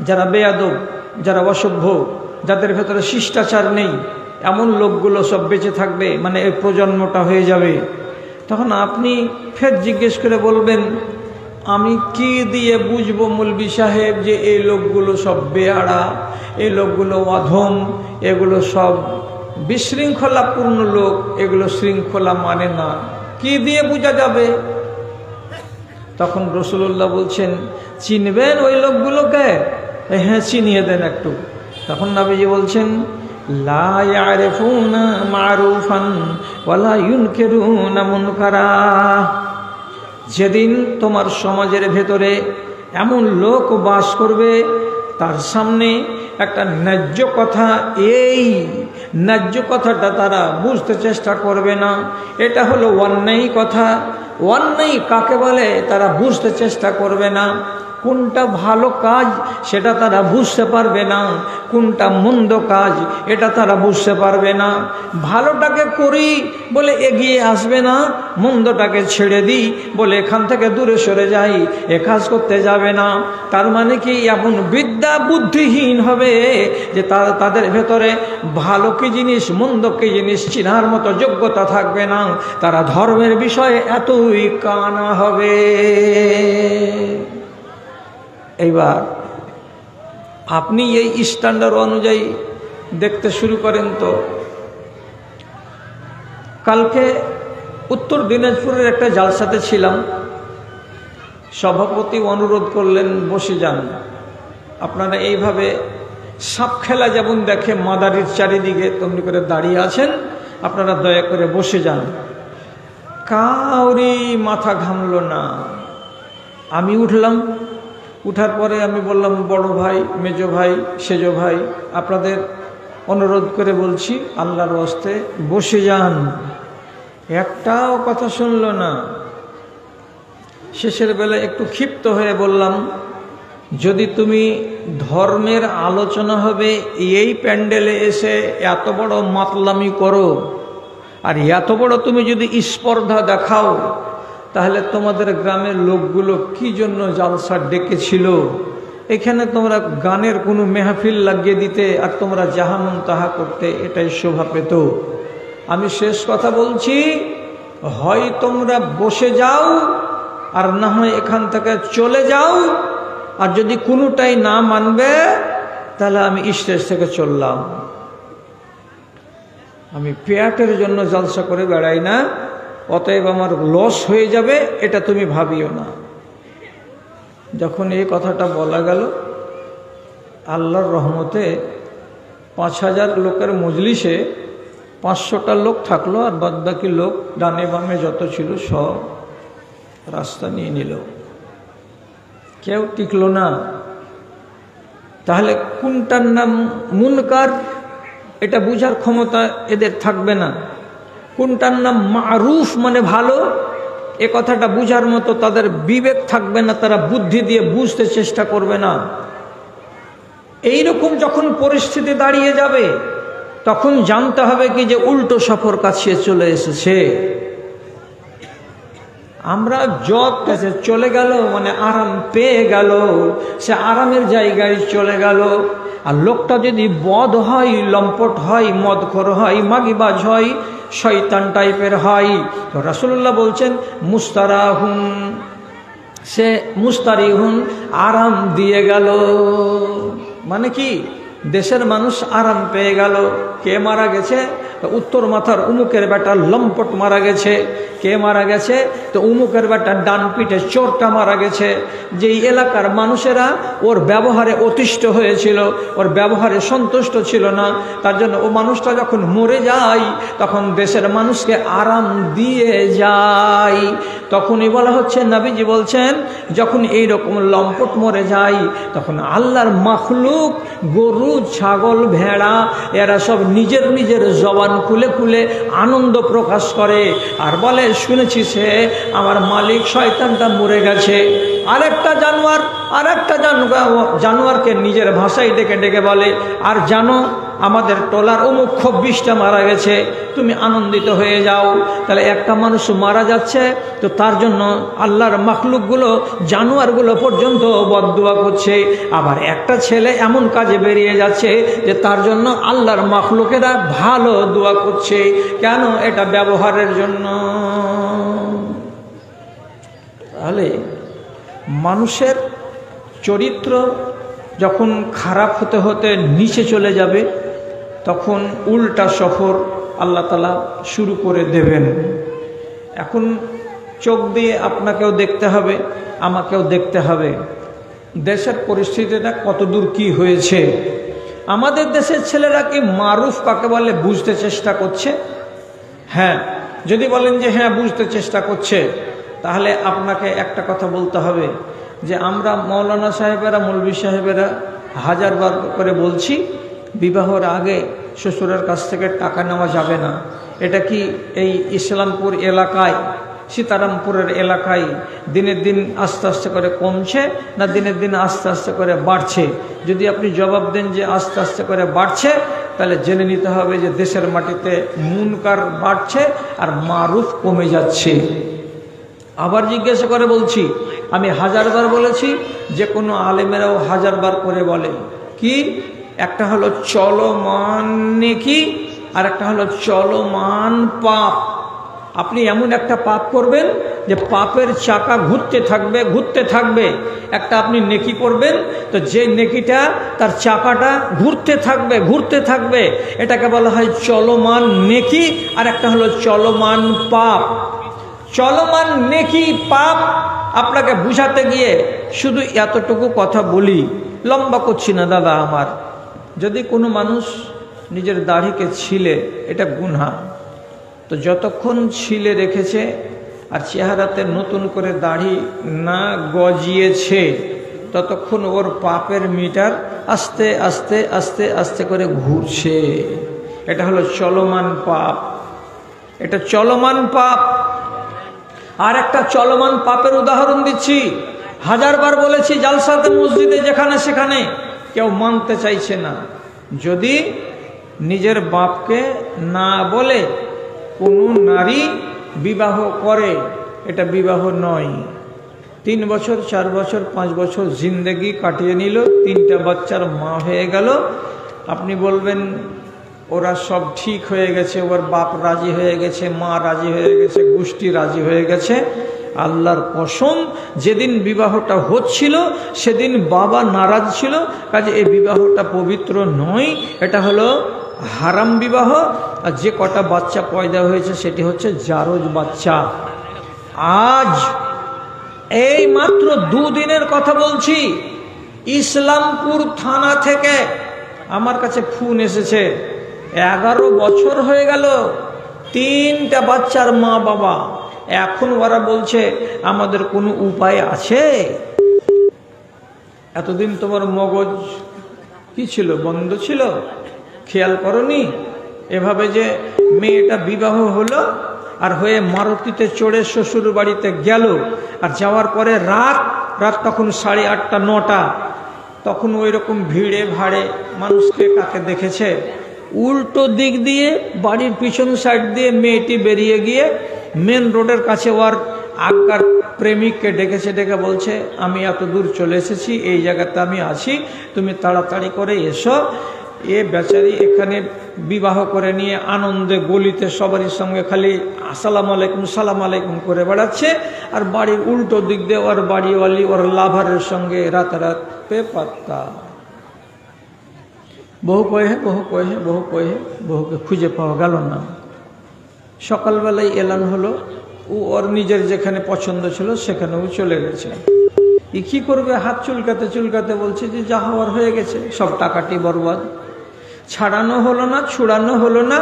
যারা বেয়াদব, যারা অসভ্য, যাদের ভেতরে শিষ্টাচার নেই, এমন লোকগুলো সব বেঁচে থাকবে, মানে এই প্রজন্মটা হয়ে যাবে। তখন আপনি ফের জিজ্ঞেস করে বলবেন, আমি কি দিয়ে বুঝবো মৌলভী সাহেব যে এই লোকগুলো সব বেয়াড়া, এই লোকগুলো অধম, এগুলো সব বিশৃঙ্খলাপূর্ণ লোক, এগুলো শৃঙ্খলা মানে না, কি দিয়ে বোঝা যাবে? তখন রাসূলুল্লাহ বলছেন, চিনবেন ওই লোকগুলোকে? হ্যাঁ, চিনিয়ে দেন একটু। তখন নবীজি বলছেন, লা ইয়ারিফুনা মারুফান ওয়ালা ইউনকিরুনা মুনকারা। যেদিন তোমার সমাজের ভেতরে এমন লোক বাস করবে, তার সামনে একটা ন্যায্য কথা, এই ন্যায্য কথাটা তারা বুঝতে চেষ্টা করবে না। এটা হলো অন্যায় কথা, অন্যায় কাকে বলে তারা বুঝতে চেষ্টা করবে না। কোনটা ভালো কাজ সেটা তারা বুঝতে পারবে না, কোনটা মন্দ কাজ এটা তারা বুঝতে পারবে না। ভালোটাকে করি বলে এগিয়ে আসবে না, মন্দটাকে ছেড়ে দিই বলে এখান থেকে দূরে সরে যাই, এ কাজ করতে যাবে না। তার মানে কি এমন বিদ্যা বুদ্ধিহীন হবে যে তাদের ভেতরে ভালো কি জিনিস মন্দ কি জিনিস চিনার মতো যোগ্যতা থাকবে না। তারা ধর্মের বিষয়ে এতই কানা হবে। এইবার আপনি এই স্ট্যান্ডার্ড অনুযায়ী দেখতে শুরু করেন তো। কালকে উত্তর দিনাজপুরের একটা জালসাতে ছিলাম, সভাপতি অনুরোধ করলেন বসে যান, আপনারা এইভাবে সাপ খেলা যেমন দেখে মাদারির চারিদিকে তেমনি করে দাঁড়িয়ে আছেন, আপনারা দয়া করে বসে যান। কাউরি মাথা ঘামল না। আমি উঠলাম, উঠার পরে আমি বললাম, বড় ভাই, মেজো ভাই, সেজো ভাই, আপনাদের অনুরোধ করে বলছি আল্লাহর ওয়াস্তে বসে যান। একটাও কথা শুনল না। শেষের বেলায় একটু ক্ষিপ্ত হয়ে বললাম, যদি তুমি ধর্মের আলোচনা হবে এই প্যান্ডেলে এসে এত বড় মাতলামি করো আর এত বড় তুমি যদি স্পর্ধা দেখাও, তাহলে তোমাদের গ্রামের লোকগুলো কি জন্য জালসা ডেকেছিল? এখানে তোমরা গানের কোনো মেহফিল লাগিয়ে দিতে আর তোমরা যাহা মন তাহা করতে, এটাই শোভা পেত। আমি শেষ কথা বলছি, হয় তোমরা বসে যাও আর না হয় এখান থেকে চলে যাও। আর যদি কোনোটাই না মানবে তাহলে আমি স্টেজ থেকে চললাম। আমি পেটের জন্য জলসা করে বেড়াই না, অতএব আমার লস হয়ে যাবে এটা তুমি ভাবিও না। যখন এই কথাটা বলা গেল, আল্লাহর রহমতে 5000 লোকের মজলিসে 500টা লোক থাকলো, আর বাদবাকি লোক ডানে বামে যত ছিল সব রাস্তা নিয়ে নিল, কেউ টিকলো না। তাহলে কোনটার নাম মুনকার এটা বুঝার ক্ষমতা এদের থাকবে না, কোনটার নাম মারুফ মানে ভালো এ কথাটা বুঝার মতো তাদের বিবেক থাকবে না, তারা বুদ্ধি দিয়ে বুঝতে চেষ্টা করবে না। এইরকম যখন পরিস্থিতি দাঁড়িয়ে যাবে, তখন জানতে হবে কি যে উল্টো সফর কাছে চলে এসেছে। আমরা জব কাছে চলে গেল মানে আরাম পেয়ে গেল, সে আরামের জায়গায় চলে গেল। আর লোকটা যদি বদ হয়, লম্পট হয়, মদখোর হয়, মাগিবাজ হয়, শয়তান টাইপের হয়, তো রাসূলুল্লাহ বলছেন মুস্তারাহুন, সে মুস্তারিহুন, আরাম দিয়ে গেল। মানে কি, দেশের মানুষ আরাম পেয়ে গেল। কে মারা গেছে? উত্তর মাথার উমুকের বেটা লম্পট মারা গেছে। কে মারা গেছে? তো উমুকের বেটা ডান পিঠে চোরটা মারা গেছে। যেই এলাকার মানুষেরা ওর ব্যবহারে অতিষ্ঠ হয়েছিল, ওর ব্যবহারে সন্তুষ্ট ছিল না, তার জন্য ও মানুষটা যখন মরে যায় তখন দেশের মানুষকে আরাম দিয়ে যায়। তখনই বলা হচ্ছে, নবীজি বলছেন, যখন এইরকম লম্পট মরে যায় তখন আল্লাহর মাখলুক, গরু, ছাগল, ভেড়া, এরা সব নিজের নিজের জবান খুলে খুলে আনন্দ প্রকাশ করে আর বলে, শুনেছি সে আমার মালিক শয়তানটা মরে গেছে। আরেকটা জানোয়ার আর একটা জানোয়ারকে নিজের ভাষায় ডেকে ডেকে বলে, আর জানো আমাদের টলার অমুক 26টা মারা গেছে, তুমি আনন্দিত হয়ে যাও। তাহলে একটা মানুষ মারা যাচ্ছে, তো তার জন্য আল্লাহর মাখলুকগুলো, জানোয়ারগুলো পর্যন্ত বদদুয়া করছে। আবার একটা ছেলে এমন কাজে বেরিয়ে যাচ্ছে যে তার জন্য আল্লাহর মাখলুকেরা ভালো দোয়া করছে। কেন? এটা ব্যবহারের জন্য। তাহলে মানুষের চরিত্র যখন খারাপ হতে হতে নিচে চলে যাবে, তখন উল্টা সফর আল্লাহ তাআলা শুরু করে দেবেন। এখন চোখ দিয়ে আপনাকেও দেখতে হবে, আমাকেও দেখতে হবে দেশের পরিস্থিতিটা কতদূর কি হয়েছে। আমাদের দেশের ছেলেরা কি মারুফ কাকে বলে বুঝতে চেষ্টা করছে? হ্যাঁ, যদি বলেন যে হ্যাঁ বুঝতে চেষ্টা করছে, তাহলে আপনাকে একটা কথা বলতে হবে যে আমরা মৌলানা সাহেবেরা, মৌলভী সাহেবেরা 1000 বার করে বলছি, বিবাহের আগে শ্বশুরের কাছ থেকে টাকা নেওয়া যাবে না। এটা কি এই ইসলামপুর এলাকায়, সীতারামপুরের এলাকায় দিনের দিন আস্তে আস্তে করে কমছে, না দিনের দিন আস্তে আস্তে করে বাড়ছে? যদি আপনি জবাব দেন যে আস্তে আস্তে করে বাড়ছে, তাহলে জেনে নিতে হবে যে দেশের মাটিতে মুনকার বাড়ছে আর মারুফ কমে যাচ্ছে। আবার জিজ্ঞাসা করে বলছি, আমি 1000 বার বলেছি, যে কোনো আলেমেরাও 1000 বার করে বলে কি? একটা হলো চলমান নেকি, আর একটা হলো চলমান পাপ। আপনি এমন একটা পাপ করবেন যে পাপের চাকা ঘুরতে থাকবে ঘুরতে থাকবে। একটা আপনি নেকি করবেন, তো যে নেকিটা তার চাকাটা ঘুরতে থাকবে ঘুরতে থাকবে, এটাকে বলা হয় চলমান নেকি। আর একটা হলো চলমান পাপ। চলমান নেকি পাপ আপনাকে বুঝাতে গিয়ে শুধু এতটুকু কথা বলি, লম্বা করছি না দাদা আমার। যদি কোনো মানুষ নিজের দাড়িকে ছিলে, এটা গুনাহ, তো যতক্ষণ ছিলে রেখেছে আর চেহারাতে নতুন করে দাড়ি না গজিয়েছে, ততক্ষণ ওর পাপের মিটার আস্তে আস্তে আস্তে আস্তে করে ঘুরছে। এটা হলো চলমান পাপ, এটা চলমান পাপ। আর একটা চলমান পাপের উদাহরণ দিচ্ছি, 1000 বার বলেছি জালসাতে মসজিদে যেখানে সেখানে, কেউ মানতে চাইছে না। যদি নিজের বাপকে না বলে কোনো নারী বিবাহ করে, এটা বিবাহ নয়। 3 বছর 4 বছর 5 বছর জিন্দেগি কাটিয়ে নিল, 3টা বাচ্চার মা হয়ে গেল। আপনি বলবেন ওরা সব ঠিক হয়ে গেছে, ওর বাপ রাজি হয়ে গেছে, মা রাজি হয়ে গেছে, গোষ্ঠী রাজি হয়ে গেছে। আল্লাহর কসম, যেদিন বিবাহটা হচ্ছিল সেদিন বাবা নারাজ ছিল, কাজে এই বিবাহটা পবিত্র নয়, এটা হলো হারাম বিবাহ। আর যে কটা বাচ্চা পয়দা হয়েছে সেটি হচ্ছে জারজ বাচ্চা। আজ এই মাত্র 2 দিনের কথা বলছি, ইসলামপুর থানা থেকে আমার কাছে ফোন এসেছে। 11 বছর হয়ে গেল, 3টা বাচ্চার মা বাবা। এখন ওরা বলছে আমাদের কোনো উপায় আছে? এতদিন তোমার মগজ কি ছিল? বন্ধ ছিল, খেয়াল করনি? এভাবে যে মেয়েটা বিবাহ হলো আর হয়ে মারুতিতে চড়ে শ্বশুর বাড়িতে গেল, আর যাওয়ার পরে রাত তখন 8:30 9টা, তখন ওই রকম ভিড়ে ভাড়ে মানুষকে কাকে দেখেছে? উল্টো দিক দিয়ে বাড়ির পিছন সাইড দিয়ে মেয়েটি বেরিয়ে গিয়ে মেন রোডের কাছে ওর আজ্ঞার প্রেমিককে ডেকেছে, ডেকে বলছে আমি এত দূর চলে এসেছি, এই জায়গাতে আমি আছি, তুমি তাড়াতাড়ি করে এসো। এ বেচারি এখানে বিবাহ করে নিয়ে আনন্দে গলিতে সবারই সঙ্গে খালি আসসালামু আলাইকুম সালাম আলাইকুম করে বেড়াচ্ছে, আর বাড়ির উল্টো দিক দিয়ে ওর বাড়িওয়ালি ওর লাভারের সঙ্গে রাতারাত পাত্তা। বহু কয়ে বহুকে খুঁজে পাওয়া গেল না। সকালবেলায় এলান হলো, ও ওর নিজের যেখানে পছন্দ ছিল সেখানেও চলে গেছে। কি করবে? হাত চুলকাতে চুলকাতে বলছে যে যা হওয়ার হয়ে গেছে, সব টাকাটি বরবাদ। ছাড়ানো হলো না, ছুড়ানো হলো না,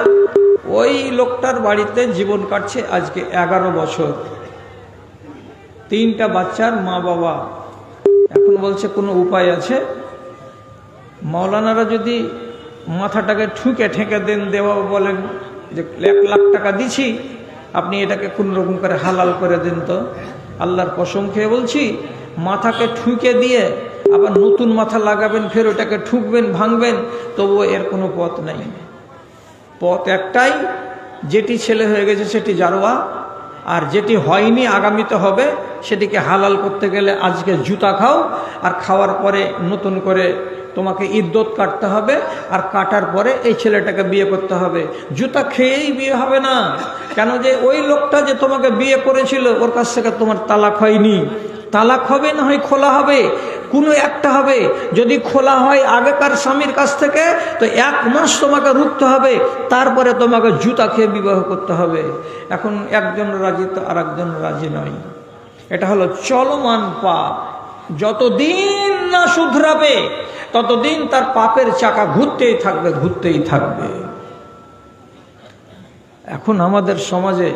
ওই লোকটার বাড়িতে জীবন কাটছে আজকে 11 বছর। 3টা বাচ্চার মা বাবা। এখন বলছে কোনো উপায় আছে? মাওলানারা যদি মাথাটাকে ঠেকে দেন, দেওয়া বলেন যে 1 লাখ টাকা দিছি, আপনি এটাকে কোন রকম করে হালাল করে দেন তো। আল্লাহর কসম খেয়ে বলছি, মাথাকে ঠুকে দিয়ে আবার নতুন মাথা লাগাবেন, ফের ওটাকে ঠুকবেন, ভাঙবেন, তবুও এর কোনো পথ নাই। পথ একটাই, যেটি ছেলে হয়ে গেছে সেটি জারোয়া, আর যেটি হয়নি আগামীতে হবে সেটিকে হালাল করতে গেলে আজকে জুতা খাও, আর খাওয়ার পরে নতুন করে তোমাকে ইদ্যত কাটতে হবে, আর কাটার পরে এই ছেলেটাকে বিয়ে করতে হবে। জুতা খেয়েই বিয়ে হবে না, কেন যে ওই লোকটা যে তোমাকে বিয়ে করেছিল ওর কাছ থেকে তোমার তালাক হয়নি। তালাক হবে না হয় খোলা হবে, কোনো একটা হবে। যদি খোলা হয় আগেকার স্বামীর কাছ থেকে, তো 1 মাস তোমাকে রুখতে হবে, তারপরে তোমাকে জুতা খেয়ে বিবাহ করতে হবে। এখন একজন রাজি তো আর একজন রাজি নয়। এটা হলো চলমান পাপ। যতদিন না শুধরাবে ততদিন তার পাপের চাকা ঘুরতেই থাকবে, ঘুরতেই থাকবে। এখন আমাদের সমাজে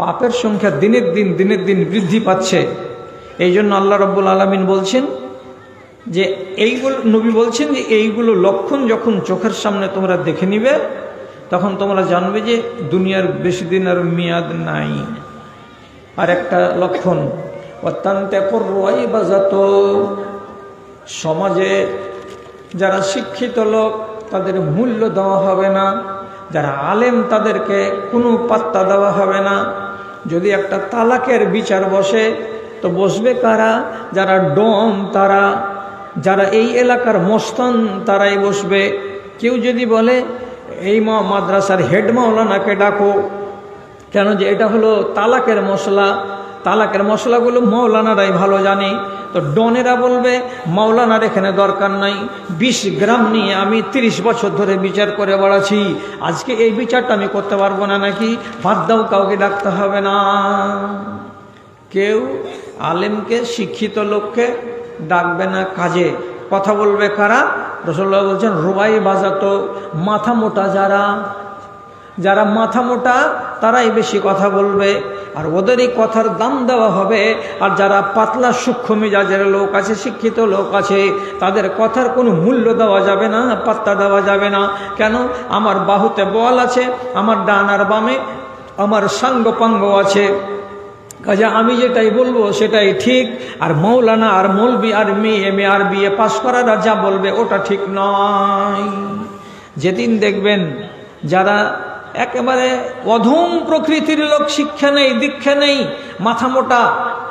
পাপের সংখ্যা দিনের দিন বৃদ্ধি পাচ্ছে। এই জন্য আল্লাহ রাব্বুল আলামিন বলছেন যে এইগুলো, নবী বলছেন যে এইগুলো লক্ষণ যখন চোখের সামনে তোমরা দেখে নিবে, তখন তোমরা জানবে যে দুনিয়ার বেশি দিন আর মেয়াদ নাই। আর একটা লক্ষণ, অত্যন্তে কররাই বাজাত, সমাজে যারা শিক্ষিত লোক তাদের মূল্য দেওয়া হবে না, যারা আলেম তাদেরকে কোনো পাত্তা দেওয়া হবে না। যদি একটা তালাকের বিচার বসে তো বসবে কারা? যারা ডম, তারা, যারা এই এলাকার মস্তান তারাই বসবে। কেউ যদি বলে এই মাদ্রাসার হেড মাওলানাকে ডাকো, কেন যে এটা হলো তালাকের মশলা, তালাকের মশলাগুলো মাওলানারাই ভালো জানে, তো ডনেরা বলবে মাওলানার এখানে দরকার নাই, 20 গ্রাম নিয়ে আমি 30 বছর ধরে বিচার করে বেড়াচ্ছি, আজকে এই বিচারটা আমি করতে পারবো না নাকি, বাদ দাও, কাউকে ডাকতে হবে না। কেউ আলেমকে, শিক্ষিত লোককে ডাকবে না কাজে। কথা বলবে কারা? রাসূলুল্লাহ বলছেন রুবাই বাজাতো, মাথা মোটা যারা মাথা মোটা তারাই বেশি কথা বলবে, আর ওদেরই কথার দাম দেওয়া হবে। আর যারা পাতলা সূক্ষ্ম মেজাজের লোক আছে, শিক্ষিত লোক আছে, তাদের কথার কোনো মূল্য দেওয়া যাবে না, পাত্তা দেওয়া যাবে না। কেন? আমার বাহুতে বল আছে, আমার ডান আর বামে আমার সাঙ্গপাঙ্গ আছে, কাজে আমি যেটাই বলবো সেটাই ঠিক। আর মৌলানা আর মৌলবি আর M A R BA pass করারা যা বলবে ওটা ঠিক নয়। যেদিন দেখবেন যারা একেবারে অধম প্রকৃতির লোক, শিক্ষা নেই, দীক্ষা নেই, মাথা মোটা,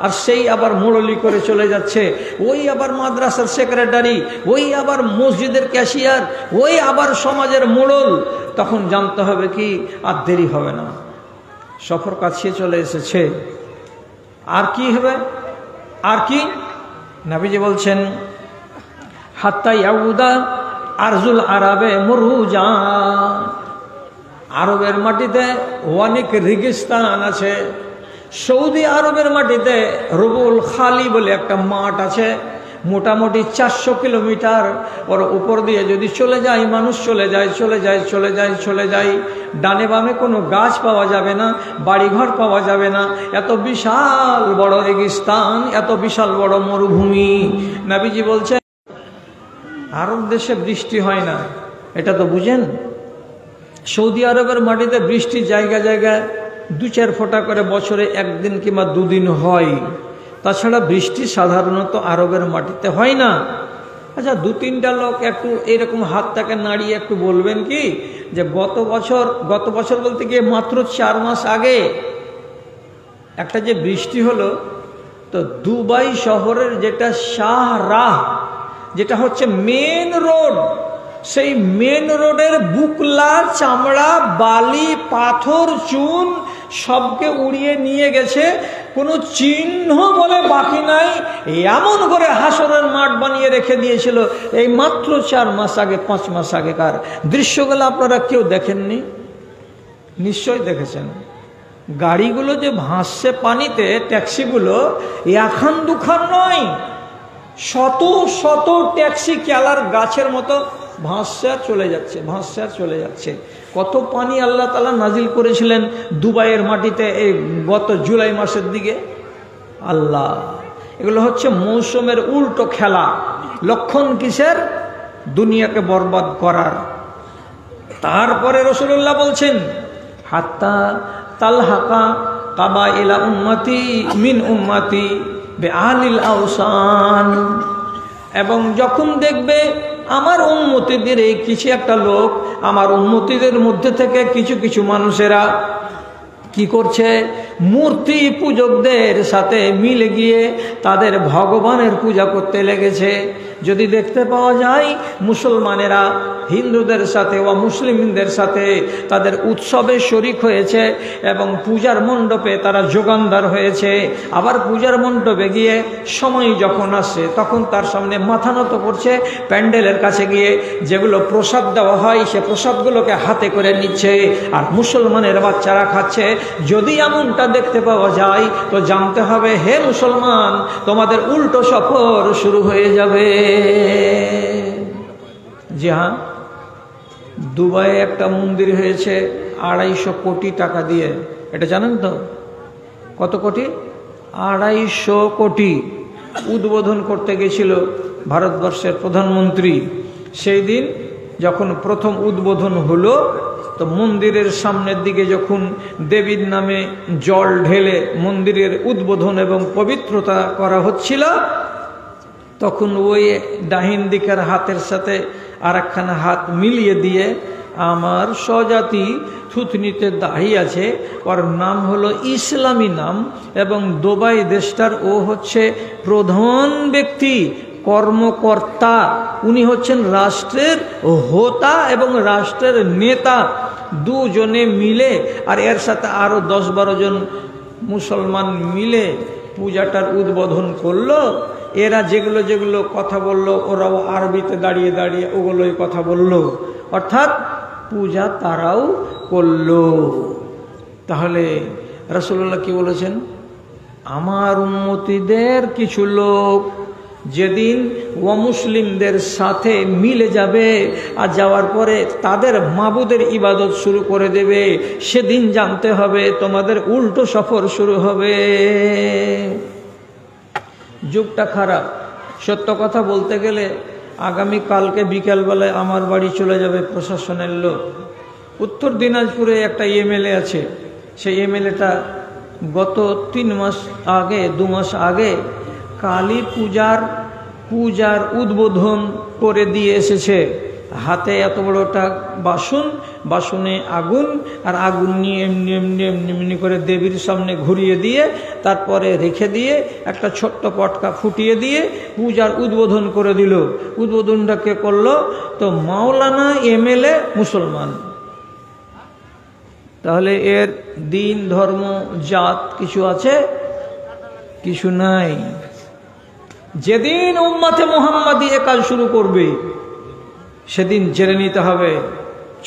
আর সেই আবার মোড়লি করে চলে যাচ্ছে, ওই আবার মাদ্রাসার সেক্রেটারি, ওই আবার মসজিদের ক্যাশিয়ার, ওই আবার সমাজের মোড়ল, তখন জানতে হবে কি আর দেরি হবে না, সফর কাছে চলে এসেছে। আর কি হবে? আর কি? নবীজি বলছেন হাত্তা ইয়াউদা আরজুল আরাবে মুরুজা, আরবের মাটিতে অনেক রেগিস্তান আছে। সৌদি আরবের মাটিতে রুবুল খালি বলে একটা মাঠ আছে, মোটামুটি 400 কিলোমিটার। ওর উপর দিয়ে যদি চলে যায় মানুষ, চলে যায়, ডানে বামে কোনো গাছ পাওয়া যাবে না, বাড়িঘর পাওয়া যাবে না। এত বিশাল বড় রেগিস্তান, এত বিশাল বড় মরুভূমি। নবীজি বলছেন আরব দেশে বৃষ্টি হয় না, এটা তো বুঝেন। সৌদি আরবের মাটিতে বৃষ্টি জায়গা জায়গায় 2-4 ফোঁটা করে বছরে 1 দিন কিংবা 2 দিন হয়, তাছাড়া বৃষ্টি সাধারণত আরবের মাটিতে হয় না। আচ্ছা, 2-3টা লোক একটু এরকম হাতটাকে নাড়িয়ে একটু বলবেন কি যে গত বছর বলতে গিয়ে মাত্র 4 মাস আগে একটা যে বৃষ্টি হলো, তো দুবাই শহরের যেটা শাহরাহ, যেটা হচ্ছে মেন রোড, সেই মেন রোডের বুকলা, চামড়া, বালি, পাথর, চুন সবকে উড়িয়ে নিয়ে গেছে, কোনো চিহ্ন বলে বাকি নাই। এমন করে হাসরের মাঠ বানিয়ে রেখে দিয়েছিল। এই মাত্র 4 মাস আগে, 5 মাস আগেকার দৃশ্যগুলো আপনারা কেউ দেখেননি? নিশ্চয় দেখেছেন। গাড়িগুলো যে ভাসছে পানিতে, ট্যাক্সিগুলো 1-2খান নয়, শত শত ট্যাক্সি কেলার গাছের মতো ভাসছে আর চলে যাচ্ছে। কত পানি আল্লাহ তাআলা নাজিল করেছিলেন দুবাইয়ের মাটিতে এই গত জুলাই মাসের দিকে। আল্লাহ, এগুলো হচ্ছে মৌসুমের উল্টো খেলা। লক্ষণ কিসের? দুনিয়াকে বরবাদ করার। তারপরে রাসূলুল্লাহ বলছেন হাত্তা তালহাকা কাবাইলা উম্মতি মিন উম্মতি, বিআলিল আওসান। এবং যখন দেখবে আমার উম্মতীদের এই কিছু একটা লোক, আমার উম্মতীদের মধ্যে থেকে কিছু কিছু মানুষেরা কি করছে, মূর্তি পূজকদের সাথে মিলে গিয়ে তাদের ভগবানের পূজা করতে লেগেছে। যদি দেখতে পাওয়া যায় মুসলমানেরা হিন্দুদের সাথে ও মুসলিমদের সাথে তাদের উৎসবে শরিক হয়েছে এবং পূজার মণ্ডপে তারা যোগানদার হয়েছে, আবার পূজার মণ্ডপে গিয়ে সময় যখন আসে তখন তার সামনে মাথা নত করছে, প্যান্ডেলের কাছে গিয়ে যেগুলো প্রসাদ দেওয়া হয় সে প্রসাদগুলোকে হাতে করে নিচ্ছে, আর মুসলমানের বাচ্চারা খাচ্ছে। যদি এমনটা দেখতে পাওয়া যায় তো জানতে হবে, হে মুসলমান, তোমাদের উল্টো সফর শুরু হয়ে যাবে। জি হ্যাঁ, দুবাইয়ে একটা মন্দির হয়েছে 250 কোটি টাকা দিয়ে। এটা জানেন তো? কত কোটি? 250 কোটি। উদ্বোধন করতে গেছিল ভারতবর্ষের প্রধানমন্ত্রী। সেই দিন যখন প্রথম উদ্বোধন হলো তো মন্দিরের সামনের দিকে যখন দেবীর নামে জল ঢেলে মন্দিরের উদ্বোধন এবং পবিত্রতা করা হচ্ছিল, তখন ওই ডাহিন দিকের হাতের সাথে আর একখানা হাত মিলিয়ে দিয়ে আমার স্বজাতি থুতনিতে দাড়ি আছে, ওর নাম হলো ইসলামী নাম, এবং দুবাই দেশটার ও হচ্ছে প্রধান ব্যক্তি, কর্মকর্তা, উনি হচ্ছেন রাষ্ট্রের হোতা এবং রাষ্ট্রের নেতা, দুজনে মিলে আর এর সাথে আরো 10-12 জন মুসলমান মিলে পূজাটার উদ্বোধন করলো। এরা যেগুলো যেগুলো কথা বলল ওরাও আরবিতে দাঁড়িয়ে দাঁড়িয়ে ওগুলোই কথা বলল, অর্থাৎ পূজা তারাও করলো। তাহলে রাসূলুল্লাহ কি বলেছেন? আমার উম্মতীদের কিছু লোক যেদিন অমুসলিমদের সাথে মিলে যাবে আর যাওয়ার পরে তাদের মাবুদের ইবাদত শুরু করে দেবে, সেদিন জানতে হবে তোমাদের উল্টো সফর শুরু হবে। যুগটা খারাপ। সত্য কথা বলতে গেলে আগামী কালকে বিকেলবেলায় আমার বাড়ি চলে যাবে প্রশাসনের লোক। উত্তর দিনাজপুরে একটা এমএলএ আছে, সেই এমএলএটা গত 2 মাস আগে কালী পূজার উদ্বোধন করে দিয়ে এসেছে। হাতে এত বড়টা বাসন, বাসনে আগুন, আর আগুন নিয়ে এমনি এমনি এমনি এমনি করে দেবীর সামনে ঘুরিয়ে দিয়ে তারপরে রেখে দিয়ে একটা ছোট্ট পটকা ফুটিয়ে দিয়ে পূজার উদ্বোধন করে দিল। উদ্বোধনটা কে করলো? তো মাওলানা এমএলএ মুসলমান। তাহলে এর দিন ধর্ম জাত কিছু আছে? কিছু নাই। যেদিন উম্মতে মুহাম্মাদি এ কাজ শুরু করবে সেদিন জেনে নিতে হবে,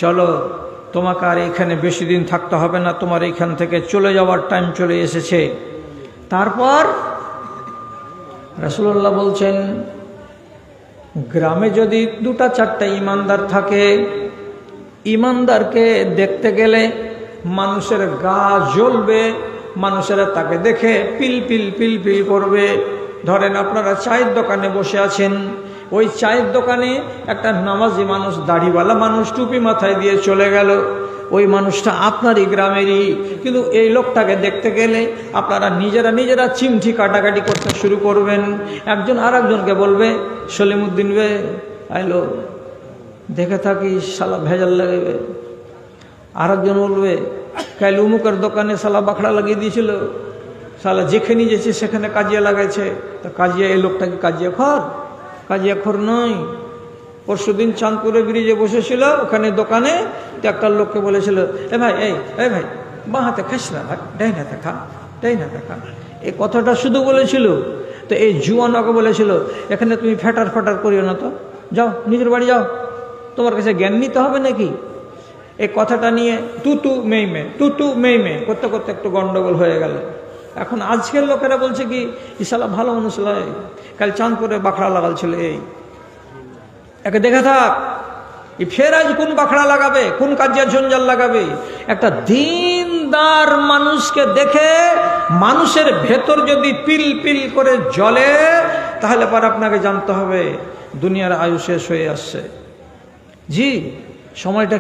চলো তোমাকে আর এখানে বেশি দিন থাকতে হবে না, তোমার এখান থেকে চলে যাওয়ার টাইম চলে এসেছে। তারপর রাসূলুল্লাহ বলছেন, গ্রামে যদি 2-4টা ইমানদার থাকে, ইমানদারকে দেখতে গেলে মানুষের গা জ্বলবে, মানুষেরা তাকে দেখে পিল পিল পিল পিল করবে। ধরেন আপনারা চায়ের দোকানে বসে আছেন, ওই চায়ের দোকানে একটা নামাজি মানুষ, দাড়িওয়ালা মানুষ, টুপি মাথায় দিয়ে চলে গেল, ওই মানুষটা আপনারই গ্রামেরই, কিন্তু এই লোকটাকে দেখতে গেলে আপনারা নিজেরা চিমঠি কাটাকাটি করতে শুরু করবেন। একজন আর একজনকে বলবে, সলিমুদ্দিন বে আইলো, দেখে থাকি শালা ভেজাল লাগবে। আর একজন বলবে, কাল উমুকের দোকানে শালা বাখড়া লাগিয়ে দিয়েছিল, শালা যেখানে যেছে সেখানে কাজিয়া লাগাইছে। তা কাজিয়া, এই লোকটা কি কাজিয়া খোর নয়। পরশুদিন চাঁদপুরে ব্রিজে বসেছিল, ওখানে দোকানে একটা লোককে বলেছিল, এ ভাই বাঁ হাতে খাস না ভাই, ডাইন হাতে খা, ডাইন হাতে খা। এই কথাটা শুধু বলেছিল। তো এই জুয়ানকে বলেছিল, এখানে তুমি ফ্যাটার করিও না, তো যাও নিজের বাড়ি যাও, তোমার কাছে জ্ঞান নিতে হবে নাকি? এই কথাটা নিয়ে তুতু মেই করতে করতে একটু গন্ডগোল হয়ে গেল। এখন আজকের লোকেরা বলছে কি, ইসালা ভালো মানুষ নয়, কাল চাঁদপুরে বাখড়া লাগাল ছিল, এই একে দেখে থাক, ফের আজ কোন বাখড়া লাগাবে, কোন কাজিয়া ঝঞ্ঝাল লাগাবে। একটা দিনদার মানুষকে দেখে মানুষের ভেতর যদি পিল পিল করে জ্বলে, তাহলে পর আপনাকে জানতে হবে দুনিয়ার আয়ু শেষ হয়ে আসছে। জি, সময়টা